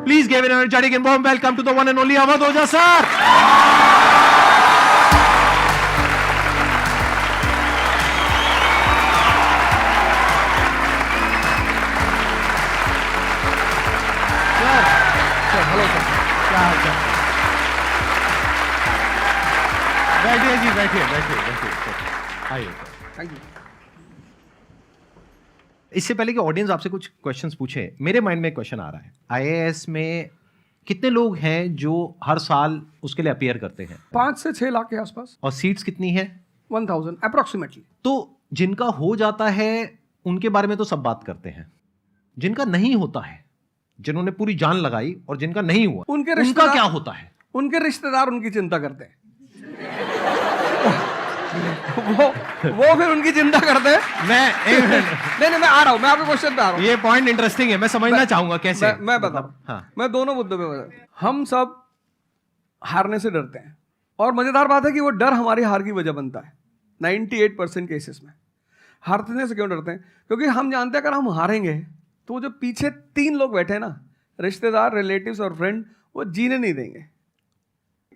Please give an energetic and warm welcome to the one and only Avadh Oja sir. Hello sir, क्या हाल चाल? बैठिए जी, बैठिए। आइए। Thank you. इससे पहले कि ऑडियंस आपसे कुछ क्वेश्चंस पूछे, मेरे माइंड में एक क्वेश्चन आ रहा है। आईएएस में कितने लोग हैं जो हर साल उसके लिए अपीयर करते हैं? 5 से 6 लाख के आसपास। और सीट्स कितनी है? 1000 अप्रोक्सीमेटली। तो जिनका हो जाता है उनके बारे में तो सब बात करते हैं, जिनका नहीं होता है, जिन्होंने पूरी जान लगाई और जिनका नहीं हुआ, उनका क्या होता है? उनके रिश्तेदार उनकी चिंता करते हैं। वो फिर उनकी चिंता करते हैं। नहीं, मैं आ रहा हूं, मैं आपके क्वेश्चन पे आ रहा हूं। ये पॉइंट इंटरेस्टिंग है, मैं समझना चाहूंगा कैसे। मैं बता रहा हूं। हाँ। मैं दोनों मुद्दों पे बता। हम सब हारने से डरते हैं, और मजेदार बात है कि वो डर हमारी हार की वजह बनता है। 98% केसेस में हारने से क्यों डरते हैं? क्योंकि हम जानते हैं अगर हम हारेंगे तो जो पीछे 3 लोग बैठे हैं ना, रिश्तेदार, रिलेटिव्स और फ्रेंड, वो जीने नहीं देंगे।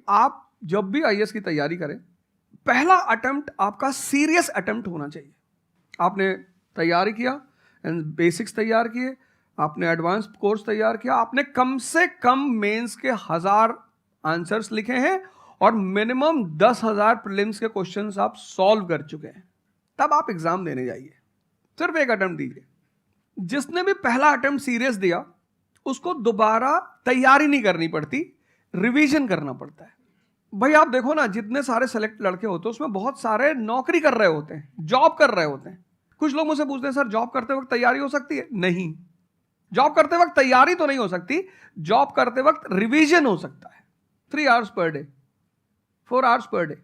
आप जब भी आईएएस की तैयारी करें, पहला अटेम्प्ट आपका सीरियस अटेम्प्ट होना चाहिए। आपने तैयारी किया, बेसिक्स तैयार किए, आपने एडवांस कोर्स तैयार किया, आपने कम से कम मेंस के 1000 आंसर्स लिखे हैं और मिनिमम 10,000 प्रीलिम्स के क्वेश्चंस आप सॉल्व कर चुके हैं, तब आप एग्जाम देने जाइए। सिर्फ एक अटेम्प्ट दीजिए। जिसने भी पहला अटेम्प्ट सीरियस दिया, उसको दोबारा तैयारी नहीं करनी पड़ती, रिवीजन करना पड़ता है। भाई आप देखो ना, जितने सारे सेलेक्ट लड़के होते हैं उसमें बहुत सारे नौकरी कर रहे होते हैं, जॉब कर रहे होते हैं। कुछ लोग मुझसे पूछते हैं, सर जॉब करते वक्त तैयारी हो सकती है? नहीं, जॉब करते वक्त तैयारी तो नहीं हो सकती, जॉब करते वक्त रिवीजन हो सकता है। 3 hours per day, 4 hours per day.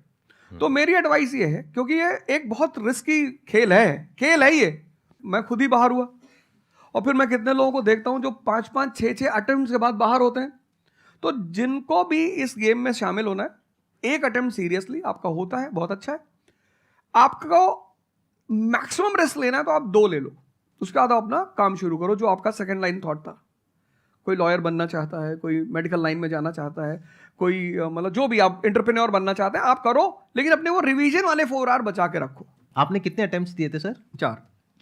तो मेरी एडवाइस ये है, क्योंकि ये एक बहुत रिस्की खेल है ये। मैं खुद ही बाहर हुआ, और फिर मैं कितने लोगों को देखता हूं जो 5-5, 6-6 अटेम्प्ट के बाद बाहर होते हैं। तो जिनको भी इस गेम में शामिल होना है, एक अटेम्प्ट सीरियसली आपका होता है, बहुत अच्छा है। आपको मैक्सिमम रिस्क लेना है तो आप 2 ले लो, उसके बाद अपना काम शुरू करो, जो आपका सेकंड लाइन थॉट था। कोई लॉयर बनना चाहता है, कोई मेडिकल लाइन में जाना चाहता है, कोई मतलब जो भी आप एंटरप्रेन्योर बनना चाहते हैं, आप करो, लेकिन अपने वो रिवीजन वाले 4 आवर बचा के रखो। आपने कितने अटेम्प्ट्स दिए थे सर?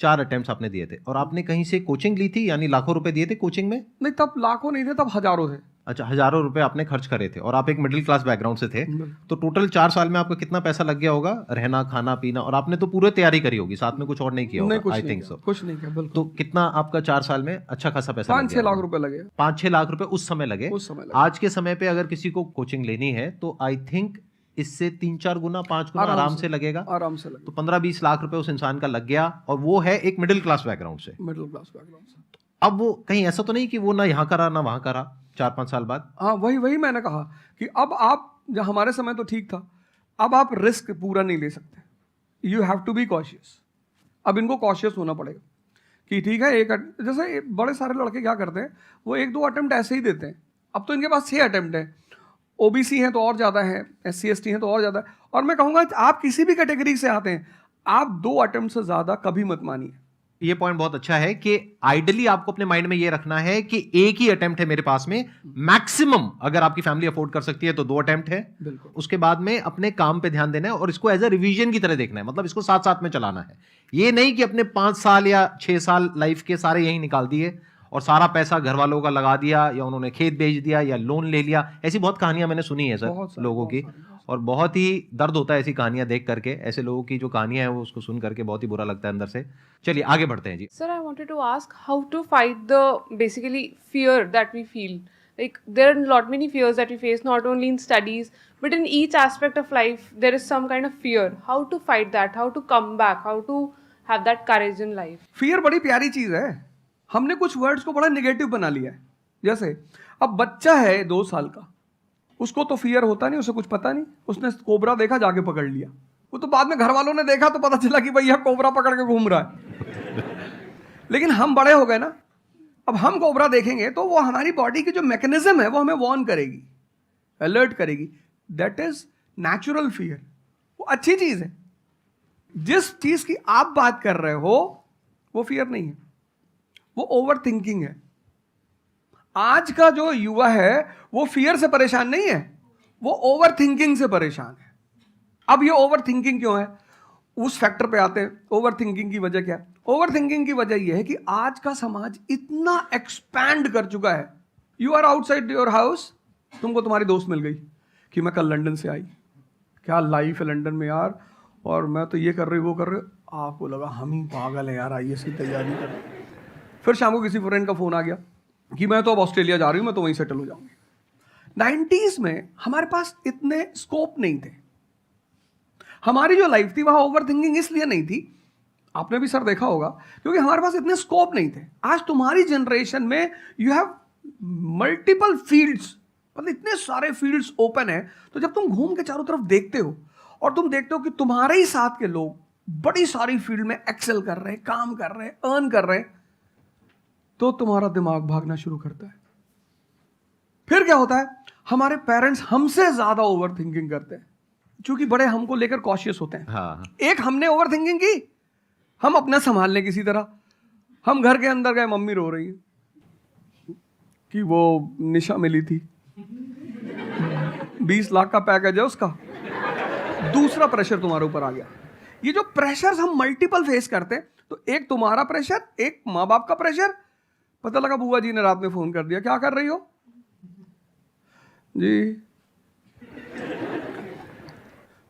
4 अटेम्प्ट्स आपने दिए थे। और आपने कहीं से कोचिंग ली थी, यानी लाखों रुपए दिए थे कोचिंग में? नहीं, तब लाखों नहीं थे, तब हजारों थे। अच्छा, हजारों रुपए आपने खर्च करे थे, और आप एक मिडिल क्लास बैकग्राउंड से थे। तो टोटल 4 साल में आपका कितना पैसा लग गया होगा? रहना, खाना, पीना, और आपने तो पूरी तैयारी करी होगी, साथ में कुछ और नहीं किया होगा? I think so. कुछ नहीं किया, बिल्कुल। तो कितना आपका 4 साल में अच्छा खासा पैसा 5-6 लाख रुपए लगे। 5-6 लाख रुपए उस समय लगे। आज के समय पे अगर किसी को कोचिंग लेनी है तो आई थिंक इससे 3-4 गुना, 5 गुना आराम से लगेगा। तो 15-20 लाख रुपए उस इंसान का लग गया, और वो है एक मिडिल क्लास बैकग्राउंड से। अब वो कहीं ऐसा तो नहीं कि वो ना यहाँ करा ना वहां करा 4-5 साल बाद? हाँ, वही मैंने कहा कि अब आप, जब हमारे समय तो ठीक था, अब आप रिस्क पूरा नहीं ले सकते। You have to be cautious. अब इनको कॉशियस होना पड़ेगा कि ठीक है, जैसे बड़े सारे लड़के क्या करते हैं, वो 1-2 अटेम्प्ट ऐसे ही देते हैं। अब तो इनके पास 6 अटेम्प्ट है। ओबीसी हैं तो और ज़्यादा है, SC ST हैं तो और ज़्यादा है। और मैं कहूँगा आप किसी भी कैटेगरी से आते हैं, आप 2 अटेम्प्ट से ज़्यादा कभी मत मानिए। ये पॉइंट बहुत अच्छा है कि आइडियली आपको अपने माइंड में ये रखना है कि एक ही अटेम्प्ट है मेरे पास में, मैक्सिमम अगर आपकी फैमिली अफोर्ड कर सकती है तो 2 अटेम्प्ट है। उसके बाद में अपने काम पे ध्यान देना है, और इसको एज अ रिवीजन की तरह देखना है, मतलब इसको साथ साथ में चलाना है। ये नहीं कि अपने 5 साल या 6 साल लाइफ के सारे यही निकाल दिए और सारा पैसा घर वालों का लगा दिया, या उन्होंने खेत बेच दिया, या लोन ले लिया। ऐसी बहुत कहानियां मैंने सुनी है सर लोगों की, और बहुत ही दर्द होता है ऐसी कहानियां देख करके। ऐसे लोगों की जो कहानियां हैं वो उसको सुन करके बहुत ही बुरा लगता है अंदर से। चलिए आगे बढ़ते हैं जी। Sir, I wanted to ask how to fight the basically fear that we feel. Like there are lot many fears that we face, not only in studies but in each aspect of life. There is some kind of fear. How to fight that? How to come back? How to have that courage in life? Fear बड़ी प्यारी चीज है। हमने कुछ words को बड़ा negative बना लिया है। जैसे अब बच्चा है 2 साल का, उसको तो फियर होता नहीं, उसे कुछ पता नहीं, उसने कोबरा देखा, जाके पकड़ लिया। वो तो बाद में घर वालों ने देखा तो पता चला कि भैया कोबरा पकड़ के घूम रहा है। लेकिन हम बड़े हो गए ना, अब हम कोबरा देखेंगे तो वो हमारी बॉडी की जो मैकेनिज्म है वो हमें वार्न करेगी, अलर्ट करेगी। That is natural fear. वो अच्छी चीज है। जिस चीज की आप बात कर रहे हो वो फियर नहीं है, वो ओवर थिंकिंग है। आज का जो युवा है वो फियर से परेशान नहीं है, वो ओवर थिंकिंग से परेशान है। अब ये ओवर थिंकिंग क्यों है, उस फैक्टर पे आते हैं। ओवर थिंकिंग की वजह क्या है? ओवर थिंकिंग की वजह यह है कि आज का समाज इतना एक्सपैंड कर चुका है। You are outside your house, तुमको तुम्हारी दोस्त मिल गई कि मैं कल लंदन से आई, क्या लाइफ है लंदन में यार, और मैं तो ये कर रही वो कर रही। आपको लगा हम ही पागल है यार, IAS की तैयारी कर। फिर शाम को किसी फ्रेंड का फोन आ गया कि मैं तो अब ऑस्ट्रेलिया जा रही हूँ, मैं तो वहीं सेटल हो जाऊंगी। 90s में हमारे पास इतने स्कोप नहीं थे। हमारी जो लाइफ थी वहां ओवर थिंकिंग इसलिए नहीं थी, आपने भी सर देखा होगा, क्योंकि हमारे पास इतने स्कोप नहीं थे। आज तुम्हारी जनरेशन में यू हैव मल्टीपल फील्ड्स, मतलब इतने सारे फील्ड्स ओपन है। तो जब तुम घूम के चारों तरफ देखते हो और तुम देखते हो कि तुम्हारे ही साथ के लोग बड़ी सारी फील्ड में एक्सेल कर रहे हैं, काम कर रहे हैं, अर्न कर रहे हैं, तो तुम्हारा दिमाग भागना शुरू करता है। फिर क्या होता है, हमारे पेरेंट्स हमसे ज्यादा ओवर थिंकिंग करते हैं, क्योंकि बड़े हमको लेकर कॉशियस होते हैं। हाँ। एक हमने ओवर थिंकिंग की, हम अपना संभाल लें किसी तरह। हम घर के अंदर गए, मम्मी रो रही है कि वो निशा मिली थी, 20 लाख का पैकेज है उसका। दूसरा प्रेशर तुम्हारे ऊपर आ गया। ये जो प्रेशर हम मल्टीपल फेस करते हैं, तो एक तुम्हारा प्रेशर, एक माँ बाप का प्रेशर। पता लगा बुआ जी ने रात में फोन कर दिया, क्या कर रही हो जी?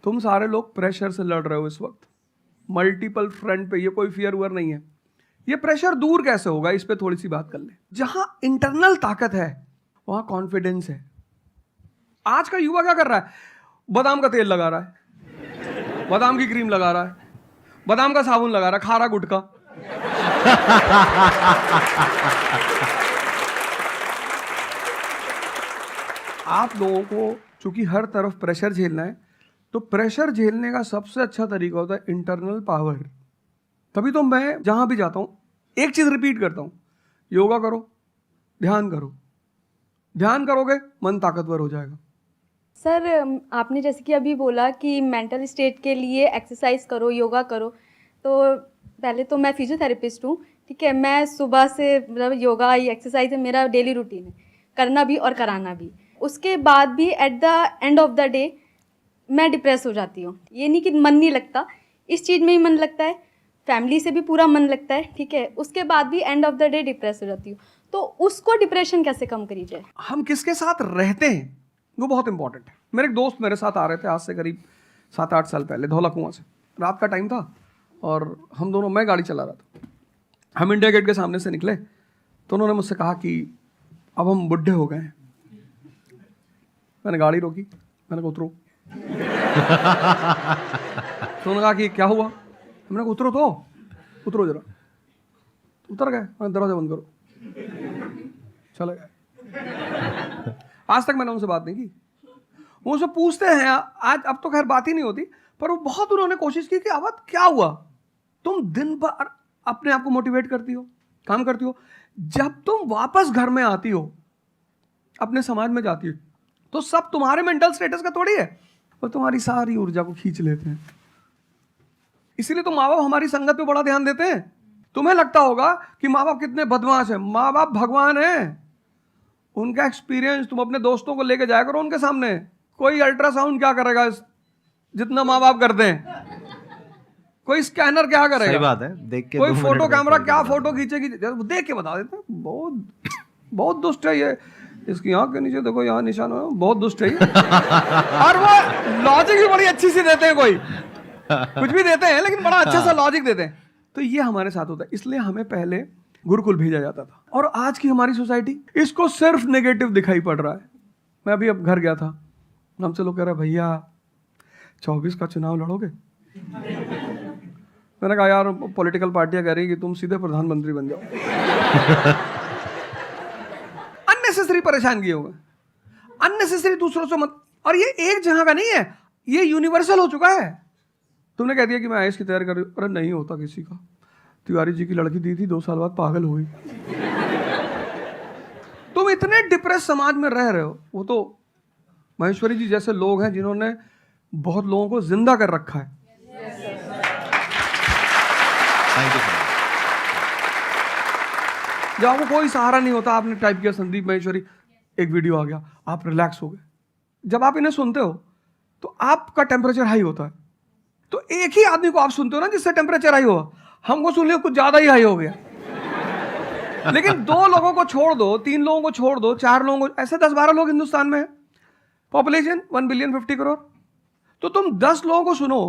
तुम सारे लोग प्रेशर से लड़ रहे हो इस वक्त, मल्टीपल फ्रंट पे। ये कोई फियर उयर नहीं है। ये प्रेशर दूर कैसे होगा, इस पे थोड़ी सी बात कर ले। जहां इंटरनल ताकत है वहां कॉन्फिडेंस है। आज का युवा क्या कर रहा है, बादाम का तेल लगा रहा है, बादाम की क्रीम लगा रहा है, बादाम का साबुन लगा रहा है, खा रहा गुटखा। आप लोगों को चूंकि हर तरफ प्रेशर झेलना है, तो प्रेशर झेलने का सबसे अच्छा तरीका होता है इंटरनल पावर। तभी तो मैं जहां भी जाता हूं एक चीज रिपीट करता हूं, योगा करो, ध्यान करो। ध्यान करोगे मन ताकतवर हो जाएगा। सर, आपने जैसे कि अभी बोला कि मेंटल स्टेट के लिए एक्सरसाइज करो, योगा करो। तो पहले तो मैं फिजियोथेरेपिस्ट हूँ, ठीक है। मैं सुबह से मतलब योगा या एक्सरसाइज मेरा डेली रूटीन है, करना भी और कराना भी। उसके बाद भी at the end of the day मैं डिप्रेस हो जाती हूँ। ये नहीं कि मन नहीं लगता, इस चीज़ में ही मन लगता है, फैमिली से भी पूरा मन लगता है, ठीक है। उसके बाद भी end of the day depress हो जाती हूँ। तो उसको डिप्रेशन कैसे कम करी जाए? हम किसके साथ रहते हैं वो बहुत इंपॉर्टेंट है। मेरे एक दोस्त मेरे साथ आ रहे थे आज से करीब 7-8 साल पहले, धौला कुआं से। रात का टाइम था और हम दोनों, मैं गाड़ी चला रहा था, हम इंडिया गेट के सामने से निकले तो उन्होंने मुझसे कहा कि अब हम बुढ़े हो गए हैं। मैंने गाड़ी रोकी, मैंने कहा उतरो। तो उन्होंने कहा कि क्या हुआ? मैंने कहा उतरो तो, उतरो जरा। उतर गए, मैंने दरवाजा बंद करो, चले गए। आज तक मैंने उनसे बात नहीं की। वो उनसे पूछते हैं आज, अब तो खैर बात ही नहीं होती, पर वो बहुत उन्होंने कोशिश की कि अब क्या हुआ? तुम दिन भर अपने आप को मोटिवेट करती हो, काम करती हो, जब तुम वापस घर में आती हो, अपने समाज में जाती हो, तो सब तुम्हारे मेंटल स्टेटस का थोड़ी है, वो तुम्हारी सारी ऊर्जा को खींच लेते हैं। इसीलिए तो माँ बाप हमारी संगत पे बड़ा ध्यान देते हैं। तुम्हें लगता होगा कि माँ बाप कितने बदमाश हैं, माँ बाप भगवान हैं। उनका एक्सपीरियंस तुम अपने दोस्तों को लेके जाया करो उनके सामने। कोई अल्ट्रासाउंड क्या करेगा जितना माँ बाप करते हैं, कोई स्कैनर क्या करेगा? सही बात है, देख के कोई 2 फोटो मिनट में कैमरा पता क्या चलता है। फोटो खींचेगी, देख के बता देते हैं। बहुत बहुत दुष्ट है ये, इसकी आंख के नीचे देखो यहाँ निशान है, बहुत दुष्ट है ये। और वो लॉजिक भी बड़ी अच्छी सी देते हैं, कोई कुछ भी देते हैं लेकिन बड़ा अच्छा सा लॉजिक देते हैं। तो ये हमारे साथ होता है। इसलिए हमें पहले गुरुकुल भेजा जाता था, और आज की हमारी सोसाइटी इसको सिर्फ नेगेटिव दिखाई पड़ रहा है। मैं अभी अब घर गया था, हमसे लोग कह रहे भैया 24 का चुनाव लड़ोगे? मैंने कहा यार पॉलिटिकल पार्टियां कह रही कि तुम सीधे प्रधानमंत्री बन जाओ। अननेसेसरी परेशान किए होगा, अननेसेसरी दूसरों से मत। और ये एक जगह का नहीं है, ये यूनिवर्सल हो चुका है। तुमने कह दिया कि मैं IAS की तैयारी कर रही हूँ, अरे नहीं होता किसी का। तिवारी जी की लड़की दी थी, 2 साल बाद पागल हो गई। तुम इतने डिप्रेस समाज में रह रहे हो। वो तो महेश्वरी जी जैसे लोग हैं जिन्होंने बहुत लोगों को जिंदा कर रखा है। Thank you, sir. जब आपको कोई सहारा नहीं होता, आपने टाइप किया संदीप महेश्वरी, एक वीडियो आ गया, आप रिलैक्स हो गए। जब आप इन्हें सुनते हो तो आपका टेम्परेचर हाई होता है। तो एक ही आदमी को आप सुनते हो ना जिससे टेम्परेचर हाई हुआ, हमको सुन लिया कुछ ज्यादा ही हाई हो गया। लेकिन 2 लोगों को छोड़ दो, 3 लोगों को छोड़ दो, 4 लोगों को, ऐसे 10-12 लोग हिंदुस्तान में है, पॉपुलेशन 1 बिलियन 50 करोड़। तो तुम 10 लोगों को सुनो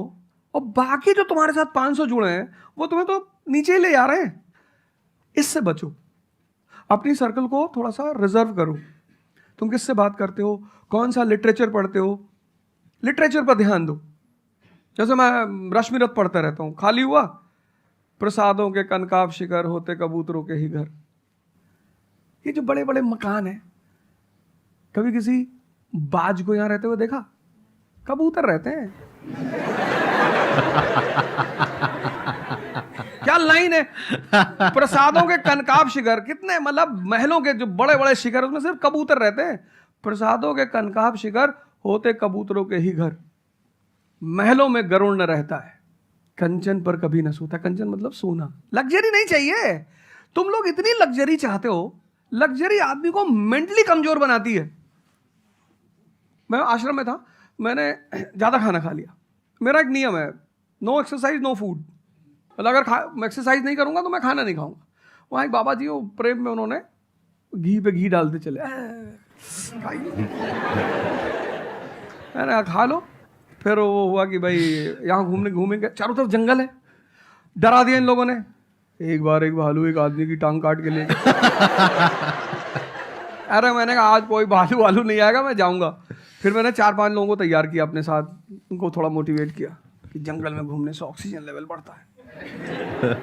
और बाकी जो तुम्हारे साथ 500 जुड़े हैं वो तुम्हें तो नीचे ही ले जा रहे हैं। इससे बचो, अपनी सर्कल को थोड़ा सा रिजर्व करो। तुम किससे बात करते हो, कौन सा लिटरेचर पढ़ते हो, लिटरेचर पर ध्यान दो। जैसे मैं रश्मिरथ पढ़ता रहता हूँ, खाली हुआ प्रसादों के कनकाब शिखर होते कबूतरों के ही घर। ये जो बड़े बड़े मकान हैं, कभी किसी बाज को यहां रहते हुए देखा? कबूतर रहते हैं। क्या लाइन है, प्रसादों के कनकाब शिखर, कितने मतलब महलों के जो बड़े बड़े शिखर, उसमें सिर्फ कबूतर रहते हैं। प्रसादों के कनकाब शिखर होते कबूतरों के ही घर, महलों में गरुड़ न रहता है, कंचन पर कभी न सोता। कंचन मतलब सोना। लग्जरी नहीं चाहिए। तुम लोग इतनी लग्जरी चाहते हो, लग्जरी आदमी को मेंटली कमजोर बनाती है। मैं आश्रम में था, मैंने ज्यादा खाना खा लिया। मेरा एक नियम है, नो एक्सरसाइज नो फूड। मतलब अगर मैं एक्सरसाइज नहीं करूंगा तो मैं खाना नहीं खाऊंगा। वहाँ एक बाबा जी, वो प्रेम में उन्होंने घी पे घी डालते चले, मैंने खा लो। फिर वो हुआ कि भाई यहाँ घूमेंगे, चारों तरफ जंगल है, डरा दिया इन लोगों ने। एक बार एक भालू एक आदमी की टांग काट के ले अरे मैंने कहा आज कोई भालू नहीं आएगा, मैं जाऊंगा। फिर मैंने 4-5 लोगों को तैयार किया अपने साथ, उनको थोड़ा मोटिवेट किया कि जंगल में घूमने से ऑक्सीजन लेवल बढ़ता है।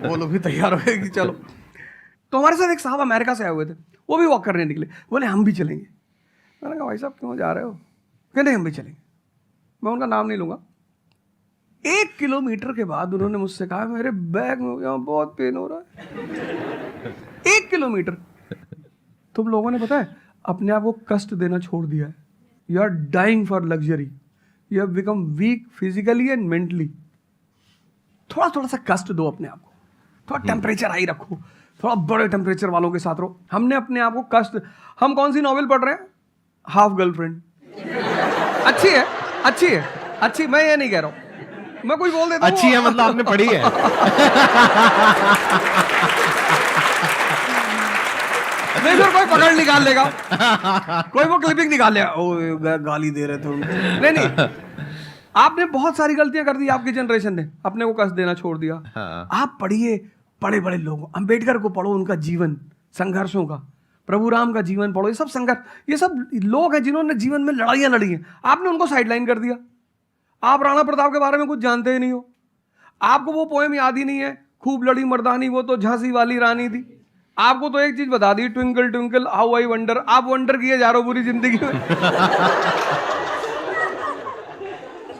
वो लोग भी तैयार हो गए कि चलो। तो हमारे साथ एक साहब अमेरिका से आए हुए थे, वो भी वॉक करने निकले, बोले हम भी चलेंगे। मैंने कहा भाई साहब क्यों जा रहे हो? कहते हम भी चलेंगे। मैं उनका नाम नहीं लूंगा। 1 किलोमीटर के बाद उन्होंने मुझसे कहा मेरे बैग में यहाँ बहुत पेन हो रहा है। 1 किलोमीटर। तुम लोगों ने पता है अपने आप को कष्ट देना छोड़ दिया है। You are dying for luxury, you have become weak physically and mentally. थोड़ा सा कष्ट दो अपने आप को, थोड़ा टेम्परेचर हाई रखो, थोड़ा बड़े टेम्परेचर वालों के साथ रहो। हमने अपने आप को कष्ट, हम कौन सी नॉवेल पढ़ रहे हैं? Half girlfriend. अच्छी है, अच्छी है, अच्छी, मैं ये नहीं कह रहा हूं, मैं कुछ बोल देता हूं। अच्छी है मतलब आपने पढ़ी है। नहीं सर, कोई पकड़ निकाल लेगा, कोई वो क्लिपिंग निकाल लेगा, ओ गाली दे रहे थे उनको। नहीं, आपने बहुत सारी गलतियां कर दी। आपकी जनरेशन ने अपने को कष्ट देना छोड़ दिया। हाँ। आप पढ़िए बड़े बड़े लोगों, अंबेडकर को पढ़ो, उनका जीवन संघर्षों का, प्रभु राम का जीवन पढ़ो। ये सब संघर्ष, ये सब लोग हैं जिन्होंने जीवन में लड़ाइयां लड़ी हैं। आपने उनको साइडलाइन कर दिया। आप राणा प्रताप के बारे में कुछ जानते ही नहीं हो, आपको वो पोएम याद ही नहीं है, खूब लड़ी मर्दानी वो तो झांसी वाली रानी थी। आपको तो एक चीज बता दी, twinkle twinkle how I wonder. आप वंडर किए जा रहे हो पूरी जिंदगी में।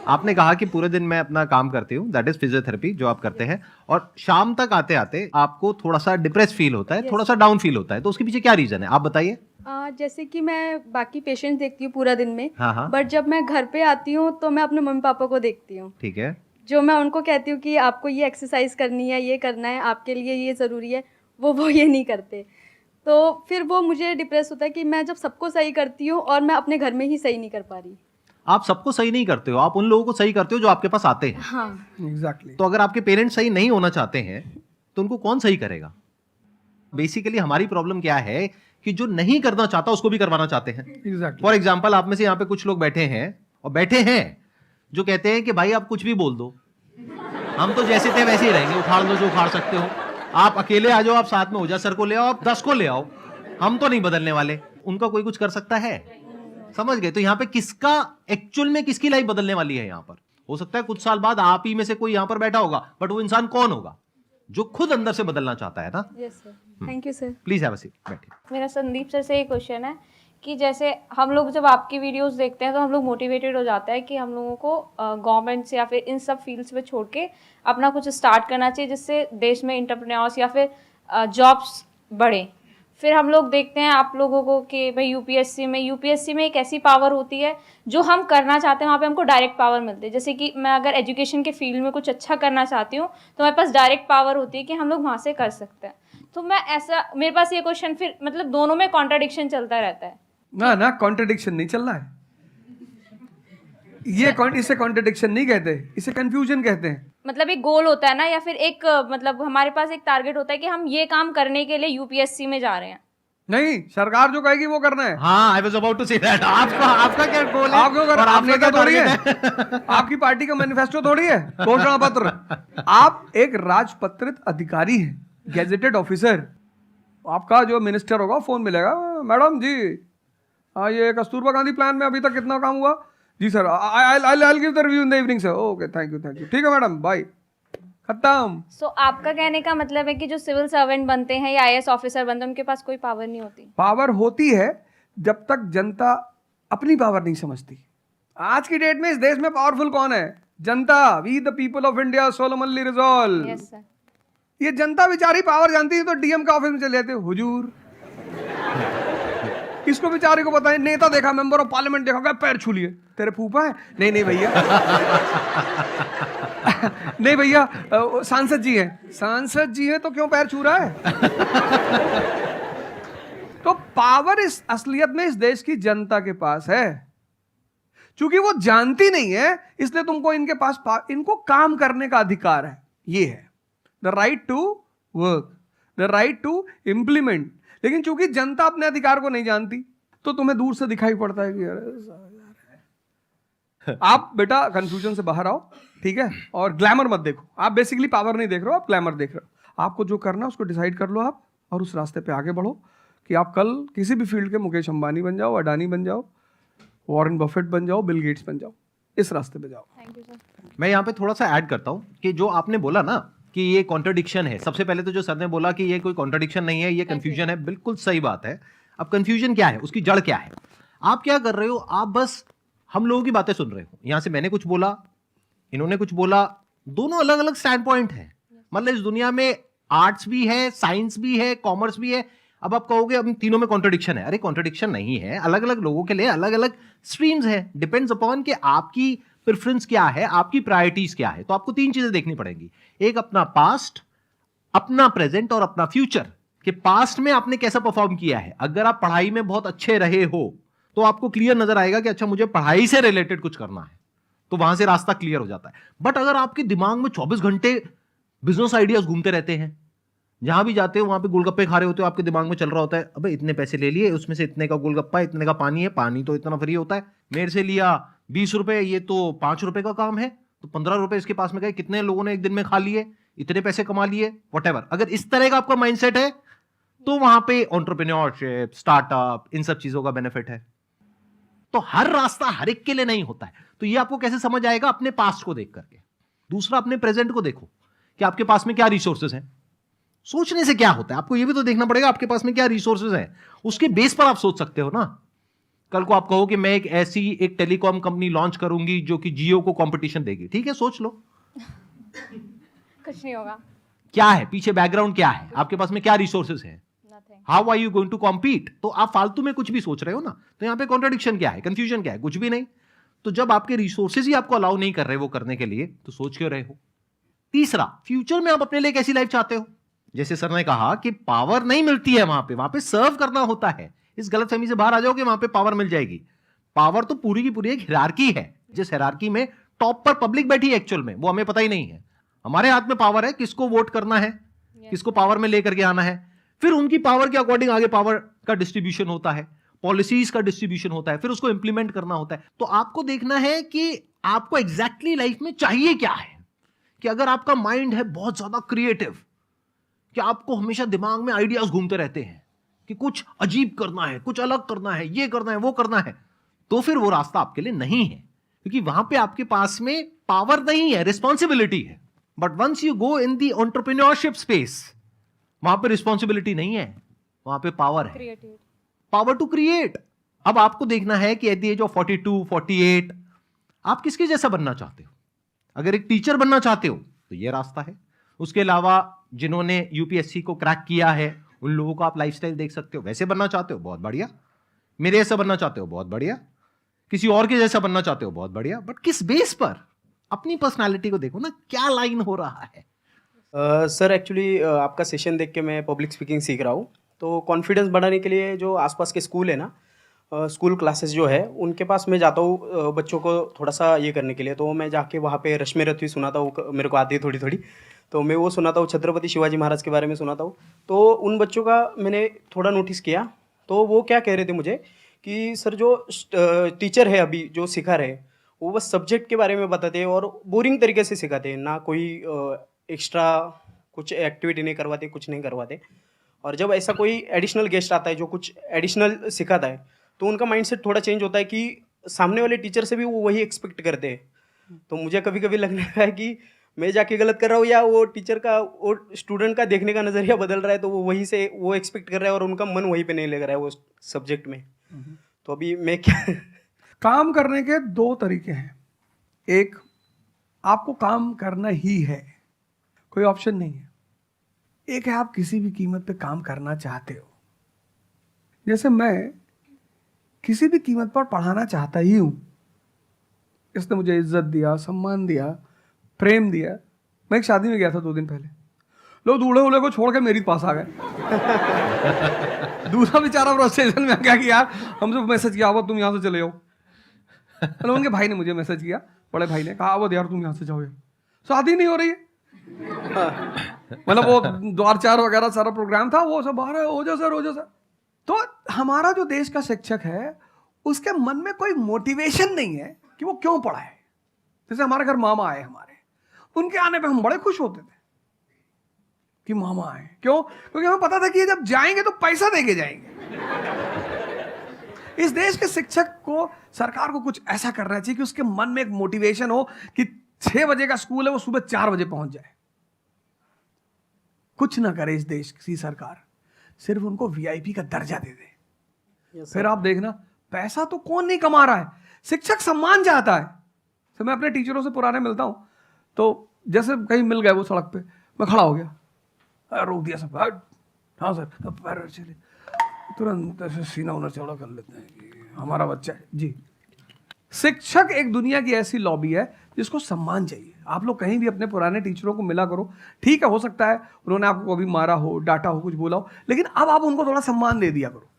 आपने कहा कि पूरे दिन मैं अपना काम करती हूँ, दैट इज फिजियोथेरेपी जो आप करते हैं, और शाम तक आते आते आपको थोड़ा सा डिप्रेस फील होता है, थोड़ा सा डाउन फील होता है, तो उसके पीछे क्या रीजन है आप बताइए। जैसे कि मैं बाकी पेशेंट्स देखती हूँ पूरा दिन में, हाँ। बट जब मैं घर पे आती हूँ तो मैं अपने मम्मी पापा को देखती हूँ। ठीक है। जो मैं उनको कहती हूँ कि आपको ये एक्सरसाइज करनी है, ये करना है, आपके लिए ये ज़रूरी है, वो ये नहीं करते। तो फिर वो मुझे डिप्रेस होता है कि मैं जब सबको सही करती हूँ और मैं अपने घर में ही सही नहीं कर पा रही। आप सबको सही नहीं करते हो, आप उन लोगों को सही करते हो जो आपके पास आते हैं। हाँ एग्जैक्टली। तो अगर आपके पेरेंट्स सही नहीं होना चाहते हैं तो उनको कौन सही करेगा? बेसिकली हमारी प्रॉब्लम क्या है कि जो नहीं करना चाहता उसको भी करवाना चाहते हैं। एग्जैक्टली। फॉर एग्जाम्पल, आप में से यहाँ पे कुछ लोग बैठे हैं और बैठे हैं जो कहते हैं कि भाई आप कुछ भी बोल दो, हम तो जैसे थे वैसे ही रहेंगे, उखाड़ लो जो उखाड़ सकते हो, आप अकेले आ जाओ, आप साथ में हो जाओ, सर को ले आओ, आप 10 को ले आओ, हम तो नहीं बदलने वाले। उनका कोई कुछ कर सकता है? समझ गए? तो यहाँ पे किसका एक्चुअल में किसकी लाइफ बदलने वाली है? यहाँ पर हो सकता है कुछ साल बाद आप ही में से कोई यहाँ पर बैठा होगा, बट वो इंसान कौन होगा? जो खुद अंदर से बदलना चाहता है ना। Yes sir, thank you sir. Please have a seat, बैठिए। मेरा संदीप सर से एक क्वेश्चन है कि जैसे हम लोग जब आपकी वीडियोस देखते हैं तो हम लोग मोटिवेटेड हो जाता है कि हम लोगों को गवर्नमेंट से या फिर इन सब फील्ड्स में छोड़ के अपना कुछ स्टार्ट करना चाहिए जिससे देश में एंटरप्रेन्योर्स या फिर जॉब्स बढ़े। फिर हम लोग देखते हैं आप लोगों को कि भाई यूपीएससी में एक ऐसी पावर होती है जो हम करना चाहते हैं वहाँ पे हमको डायरेक्ट पावर मिलती है। जैसे कि मैं अगर एजुकेशन के फील्ड में कुछ अच्छा करना चाहती हूँ तो मेरे पास डायरेक्ट पावर होती है कि हम लोग वहाँ से कर सकते हैं। तो मैं ऐसा, मेरे पास ये क्वेश्चन फिर मतलब दोनों में कॉन्ट्राडिक्शन चलता रहता है। ना कॉन्ट्रडिक्शन नहीं चल रहा है, इसे कॉन्ट्रडिक्शन नहीं कहते, इसे कंफ्यूजन कहते हैं। मतलब एक गोल होता है ना, या फिर एक मतलब हमारे पास एक टारगेट होता है कि हम ये काम करने के लिए यूपीएससी में जा रहे हैं। नहीं, सरकार जो कहेगी वो करना है। हाँ, I was about to say that. आपका क्या गोल है? आप क्यों कर, और आप आपने नेता क्या थोड़ी है, target आपकी पार्टी का मैनिफेस्टो थोड़ी है, घोषणा पत्र। आप एक राजपत्रित अधिकारी हैं, गैजेटेड ऑफिसर। आपका जो मिनिस्टर होगा फोन मिलेगा, मैडम जी ये कस्तूरबा गांधी प्लान में अभी तक कितना काम हुआ? जी sir, I give the review in the evening sir. Okay, thank you, ठीक है मैडम, बाय, खत्म। सो आपका कहने का मतलब है कि जो सिविल सर्वेंट बनते हैं या आईएएस ऑफिसर बनते हैं उनके पास कोई पावर नहीं होती? पावर होती है जब तक जनता अपनी पावर नहीं समझती। आज की डेट में इस देश में पावरफुल कौन है? जनता। We the people of India solemnly resolve. Yes sir. ये जनता बेचारी पावर जानती है तो डीएम का ऑफिस में चले जाते, हुजूर इसको बेचारे को पता है, नेता देखा, मेंबर ऑफ पार्लियामेंट देखा, क्या पैर छू लिए, तेरे फूफा है? नहीं भैया नहीं भैया, सांसद जी हैं। सांसद जी हैं तो क्यों पैर छू रहा है? तो पावर इस असलियत में इस देश की जनता के पास है। क्योंकि वो जानती नहीं है, इसलिए तुमको इनके पास इनको काम करने का अधिकार है। ये है the right to work, the right to implement. लेकिन चूंकि जनता अपने अधिकार को नहीं जानती तो तुम्हें दूर से दिखाई पड़ता है कि अरे आप बेटा कंफ्यूजन से बाहर आओ, ठीक है? और ग्लैमर मत देखो। आप बेसिकली पावर नहीं देख रहे हो, आप ग्लैमर देख रहे हो। आपको जो करना है उसको डिसाइड कर लो आप, और उस रास्ते पे आगे बढ़ो कि आप कल किसी भी फील्ड के मुकेश अंबानी बन जाओ, अडानी बन जाओ, वॉरेन बफेट बन जाओ, बिल गेट्स बन जाओ। इस रास्ते पे जाओ। Thank you sir. मैं यहाँ पे थोड़ा सा ऐड करता हूँ कि जो आपने बोला ना कि ये कॉन्ट्रडिक्शन है, सबसे पहले तो जो सर ने बोला कि ये कोई कॉन्ट्रडिक्शन नहीं है, ये कंफ्यूजन है, बिल्कुल सही बात है। अब कंफ्यूजन क्या है, उसकी जड़ क्या है? आप क्या कर रहे हो? आप बस हम लोगों की बातें सुन रहे हो। यहां से मैंने कुछ बोला, इन्होंने कुछ बोला, दोनों अलग अलग स्टैंड पॉइंट है। मतलब इस दुनिया में आर्ट्स भी है, साइंस भी है, कॉमर्स भी है। अब आप कहोगे अब तीनों में कॉन्ट्रडिक्शन है। अरे कॉन्ट्रडिक्शन नहीं है, अलग अलग लोगों के लिए अलग अलग स्ट्रीम्स है। डिपेंड्स अपॉन कि आपकी प्रेफरेंस क्या है, आपकी प्रायोरिटीज क्या है। तो आपको तीन चीजें देखनी पड़ेंगी, एक अपना पास्ट, अपना प्रेजेंट और अपना फ्यूचर। कि पास्ट में आपने कैसा परफॉर्म किया है। अगर आप पढ़ाई में बहुत अच्छे रहे हो तो आपको क्लियर नजर आएगा कि अच्छा मुझे पढ़ाई से रिलेटेड कुछ करना है, तो वहां से रास्ता क्लियर हो जाता है। बट अगर आपके दिमाग में 24 घंटे बिजनेस आइडियाज घूमते रहते हैं, जहां भी जाते हो वहां पे गोलगप्पे खा रहे होते हो, आपके दिमाग में चल रहा होता है अबे इतने पैसे ले लिए, उसमें से इतने का गोलगप्पा, इतने का पानी है, पानी तो इतना फ्री होता है, मेरे से लिया 20 रुपए, ये तो 5 रुपए का काम है, तो 15 रुपए इसके पास में गए, कितने लोगों ने एक दिन में खा लिए, इतने पैसे कमा लिए, व्हाटएवर। अगर इस तरह का आपका माइंडसेट है तो वहां पे एंटरप्रेन्योरशिप, स्टार्टअप, इन सब चीजों का बेनिफिट है। तो हर रास्ता हर एक के लिए नहीं होता है। तो ये आपको कैसे समझ आएगा? अपने पास्ट को देख करके। दूसरा, अपने प्रेजेंट को देखो कि आपके पास में क्या रिसोर्सेज हैं। सोचने से क्या होता है, आपको ये भी तो देखना पड़ेगा आपके पास में क्या रिसोर्सेज हैं। उसके बेस पर आप सोच सकते हो ना। कल को आप कहो कि मैं एक टेलीकॉम कंपनी लॉन्च करूंगी जो कि जियो को कंपटीशन देगी, ठीक है, सोच लो। कुछ नहीं होगा। क्या है पीछे, बैकग्राउंड क्या है, आपके पास में क्या रिसोर्सेज है, how are you going to compete. तो आप फालतू में कुछ भी सोच रहे हो ना। तो यहां पे कॉन्ट्रडिक्शन क्या है, कंफ्यूजन क्या है? कुछ भी नहीं। तो जब आपके रिसोर्सेज ही आपको अलाउ नहीं कर रहे वो करने के लिए, तो सोच क्यों रहे हो? तीसरा, फ्यूचर में आप अपने लिए कैसी लाइफ चाहते हो। जैसे सर ने कहा कि पावर नहीं मिलती है वहां पे सर्व करना होता है। इस गलतफहमी से बाहर आ जाओ कि वहां पे पावर मिल जाएगी। पावर तो पूरी की पूरी एक हिरार्की है, जिस हिरार्की में टॉप पर पब्लिक बैठी है एक्चुअल में, वो हमें पता ही नहीं है। हमारे हाथ में पावर है, किसको वोट करना है, किसको पावर में लेकर के आना है। फिर उनकी पावर के अकॉर्डिंग आगे पावर का डिस्ट्रीब्यूशन होता है, पॉलिसीज का डिस्ट्रीब्यूशन होता है, फिर उसको इंप्लीमेंट करना होता है। तो आपको देखना है कि आपको एग्जैक्टली लाइफ में चाहिए क्या है। कि अगर आपका माइंड है बहुत ज्यादा क्रिएटिव, कि आपको हमेशा दिमाग में आइडियाज घूमते रहते हैं कि कुछ अजीब करना है, कुछ अलग करना है, ये करना है, वो करना है, तो फिर वो रास्ता आपके लिए नहीं है। क्योंकि वहां पे आपके पास में पावर नहीं है, रिस्पॉन्सिबिलिटी है। But once you go in the entrepreneurship space, वहां पे रिस्पॉन्सिबिलिटी नहीं है, वहां पे पावर है, पावर टू क्रिएट। अब आपको देखना है कि एट द एज ऑफ 42, 48 आप किसके जैसा बनना चाहते हो। अगर एक टीचर बनना चाहते हो तो ये रास्ता है। उसके अलावा जिन्होंने यूपीएससी को क्रैक किया है उन लोगों को आप लाइफस्टाइल देख सकते हो। वैसे बनना चाहते हो, बहुत बढ़िया। मेरे जैसा बनना चाहते हो, बहुत बढ़िया। किसी और के जैसा बनना चाहते हो, बहुत बढ़िया। बट किस बेस पर? अपनी पर्सनालिटी को देखो ना, क्या लाइन हो रहा है। सर एक्चुअली आपका सेशन देख के मैं पब्लिक स्पीकिंग सीख रहा हूँ, तो कॉन्फिडेंस बढ़ाने के लिए जो आसपास के स्कूल है ना, स्कूल क्लासेस जो है उनके पास मैं जाता हूँ बच्चों को थोड़ा सा ये करने के लिए। तो मैं जाके वहाँ पे रश्मि रथी सुनाता हूँ, मेरे को आती है थोड़ी थोड़ी, तो मैं वो सुनाता हूँ, छत्रपति शिवाजी महाराज के बारे में सुनाता हूँ। तो उन बच्चों का मैंने थोड़ा नोटिस किया, तो वो क्या कह रहे थे मुझे कि सर जो टीचर है अभी जो सिखा रहे हैं वो बस सब्जेक्ट के बारे में बताते हैं और बोरिंग तरीके से सिखाते हैं, ना कोई एक्स्ट्रा कुछ एक्टिविटी नहीं करवाते, कुछ नहीं करवाते। और जब ऐसा कोई एडिशनल गेस्ट आता है जो कुछ एडिशनल सिखाता है, तो उनका माइंडसेट थोड़ा चेंज होता है कि सामने वाले टीचर से भी वो वही एक्सपेक्ट करते हैं। तो मुझे कभी कभी लगने लगा है कि मैं जाके गलत कर रहा हूँ, या वो टीचर का वो स्टूडेंट का देखने का नज़रिया बदल रहा है, तो वो वहीं से वो एक्सपेक्ट कर रहा है और उनका मन वहीं पे नहीं लग रहा है वो सब्जेक्ट में। तो अभी मैं क्या काम करने के दो तरीके हैं। एक, आपको काम करना ही है, कोई ऑप्शन नहीं है। एक है आप किसी भी कीमत पे काम करना चाहते हो। जैसे मैं किसी भी कीमत पर पढ़ाना चाहता ही हूं। इसने मुझे इज्जत दिया, सम्मान दिया, प्रेम दिया। मैं एक शादी में गया था 2 दिन पहले, लोग दूल्हे उल्हे को छोड़ के मेरे पास आ गए। दूसरा बेचारा फ्रस्ट्रेशन में आ गया कि यार हमसे मैसेज किया हुआ तुम यहाँ से चले जाओ। मतलब उनके भाई ने मुझे मैसेज किया, बड़े भाई ने कहा वो यार तुम यहाँ से जाओ, यार शादी नहीं हो रही है। मतलब वो द्वार चार वगैरह सारा प्रोग्राम था, वो सब बाहर हो जाओ सर, हो जाओ सर। तो हमारा जो देश का शिक्षक है उसके मन में कोई मोटिवेशन नहीं है कि वो क्यों पढ़ाए। जैसे हमारे घर मामा आए, हमारे उनके आने पे हम बड़े खुश होते थे कि मामा आए। क्यों? क्योंकि हमें पता था कि ये जब जाएंगे तो पैसा देके जाएंगे। इस देश के शिक्षक को, सरकार को कुछ ऐसा करना चाहिए कि उसके मन में एक मोटिवेशन हो कि 6 बजे का स्कूल है वो सुबह 4 बजे पहुंच जाए। कुछ ना करे इस देश की सरकार, सिर्फ उनको वीआईपी का दर्जा दे दे। फिर आप देखना, पैसा तो कौन नहीं कमा रहा है, शिक्षक सम्मान चाहता है। तो मैं अपने टीचरों से पुराने मिलता हूं, तो जैसे कहीं मिल गए वो सड़क पे, मैं खड़ा हो गया, रोक दिया सब, हाँ सर, अब पैर चले, तुरंत ऐसे सीना उन्हें चौड़ा कर लेते हैं कि हमारा बच्चा है जी। शिक्षक एक दुनिया की ऐसी लॉबी है जिसको सम्मान चाहिए। आप लोग कहीं भी अपने पुराने टीचरों को मिला करो, ठीक है हो सकता है उन्होंने आपको कभी मारा हो, डांटा हो, कुछ बोला हो, लेकिन अब आप उनको थोड़ा सम्मान दे दिया करो,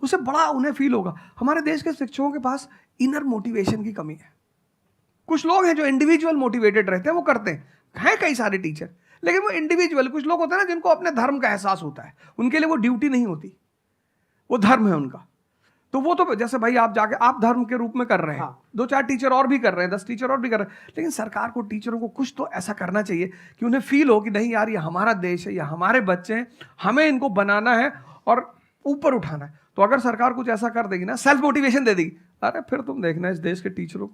उससे बड़ा उन्हें फील होगा। हमारे देश के शिक्षकों के पास इनर मोटिवेशन की कमी है। कुछ लोग हैं जो इंडिविजुअल मोटिवेटेड रहते हैं, वो करते हैं कई सारे टीचर, लेकिन वो इंडिविजुअल, कुछ लोग होते हैं ना जिनको अपने धर्म का एहसास होता है, उनके लिए वो ड्यूटी नहीं होती, वो धर्म है उनका। तो वो तो जैसे भाई आप जाके आप धर्म के रूप में कर रहे हैं, 2-4 टीचर और भी कर रहे हैं, 10 टीचर और भी कर रहे हैं, लेकिन सरकार को टीचरों को कुछ तो ऐसा करना चाहिए कि उन्हें फील हो कि नहीं यार ये हमारा देश है, ये हमारे बच्चे हैं, हमें इनको बनाना है और ऊपर उठाना है। तो अगर सरकार कुछ ऐसा कर देगी ना, सेल्फ मोटिवेशन दे देगी, अरे फिर तुम देखना इस देश के टीचरों।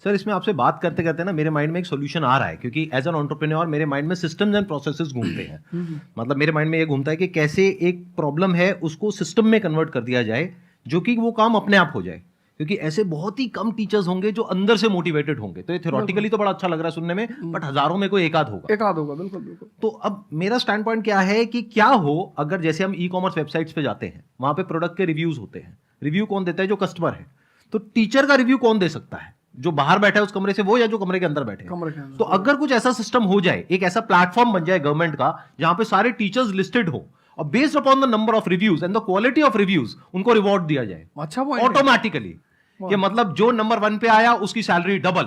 सर इसमें आपसे बात करते करते ना मेरे माइंड में एक सॉल्यूशन आ रहा है, क्योंकि एज एन एंटरप्रेन्योर मेरे माइंड में सिस्टम्स एंड प्रोसेसेस घूमते हैं। मतलब मेरे माइंड में ये घूमता है कि कैसे एक प्रॉब्लम है उसको सिस्टम में कन्वर्ट कर दिया जाए, जो कि वो काम अपने आप हो जाए। क्योंकि ऐसे बहुत ही कम टीचर्स होंगे जो अंदर से मोटिवेटेड होंगे। तो ये थ्योरेटिकली तो बड़ा अच्छा लग रहा है सुनने में, बट हजारों में कोई एक आध होगा। बिल्कुल बिल्कुल। तो अब मेरा स्टैंड पॉइंट क्या है कि क्या हो अगर जैसे हम ई कॉमर्स वेबसाइट्स पे जाते हैं, वहां पे प्रोडक्ट के रिव्यूज होते हैं। रिव्यू कौन देता है? जो कस्टमर है। तो टीचर का रिव्यू कौन दे सकता है? जो बाहर बैठा है उस कमरे से वो, या जो कमरे के अंदर बैठे हैं। तो अगर कुछ ऐसा सिस्टम हो जाए, एक ऐसा प्लेटफॉर्म बन जाए गवर्नमेंट का जहां पे सारे टीचर्स लिस्टेड हो और based upon the number of reviews and the quality of reviews उनको रिवॉर्ड दिया जाए अच्छा ऑटोमेटिकली। ये मतलब जो नंबर 1 पे आया उसकी सैलरी डबल,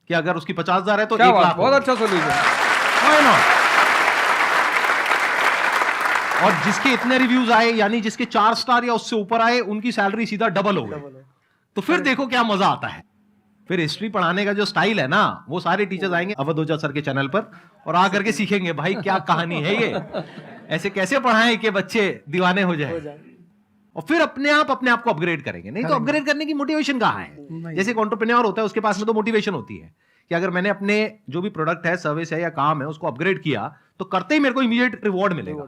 कि अगर उसकी 50,000 है तो 1 लाख। बहुत अच्छा सोल्यूशन। और जिसके इतने रिव्यूज आए, यानी जिसके 4 स्टार या उससे ऊपर आए, उनकी सैलरी सीधा डबल हो गई। तो फिर देखो क्या मजा आता है। फिर हिस्ट्री पढ़ाने का जो स्टाइल है ना, वो सारे टीचर्स आएंगे अवध ओझा सर के चैनल पर और आकर के सीखेंगे भाई क्या कहानी है ये, ऐसे कैसे पढ़ाएं कि बच्चे दीवाने हो जाए। और फिर अपने आप को अपग्रेड करेंगे। नहीं तो अपग्रेड करने की मोटिवेशन कहाँ है? जैसे एक एंटरप्रेन्योर होता है, उसके पास में तो मोटिवेशन होती है कि अगर मैंने अपने जो भी प्रोडक्ट है, सर्विस है या काम है, उसको अपग्रेड किया तो करते ही मेरे को इमीडिएट रिवॉर्ड मिलेगा।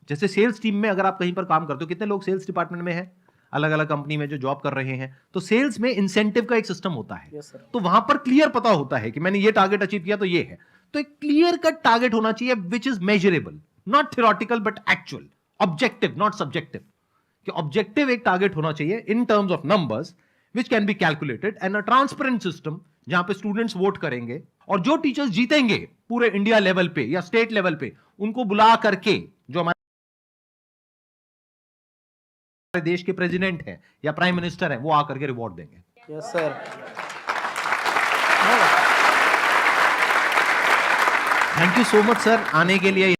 जैसे सेल्स टीम में अगर आप कहीं पर काम करते हो, कितने लोग सेल्स डिपार्टमेंट में है, अलग अलग कंपनी में जो जॉब कर रहे हैं, तो सेल्स में इंसेंटिव का एक सिस्टम होता है। तो वहां पर क्लियर पता होता है कि मैंने ये टारगेट अचीव किया तो ये है। तो एक क्लियर कट टारगेट होना चाहिए which is measurable, not theoretical but actual, objective not subjective. कि ऑब्जेक्टिव एक टारगेट होना चाहिए in terms of numbers which can be calculated and a transparent system जहां पे स्टूडेंट्स वोट करेंगे, और जो टीचर्स जीतेंगे पूरे इंडिया लेवल पे या स्टेट लेवल पे, उनको बुला करके जो हमारे देश के प्रेसिडेंट हैं या प्राइम मिनिस्टर हैं, वो आकर के रिवॉर्ड देंगे। Yes sir. Thank you so much sir आने के लिए।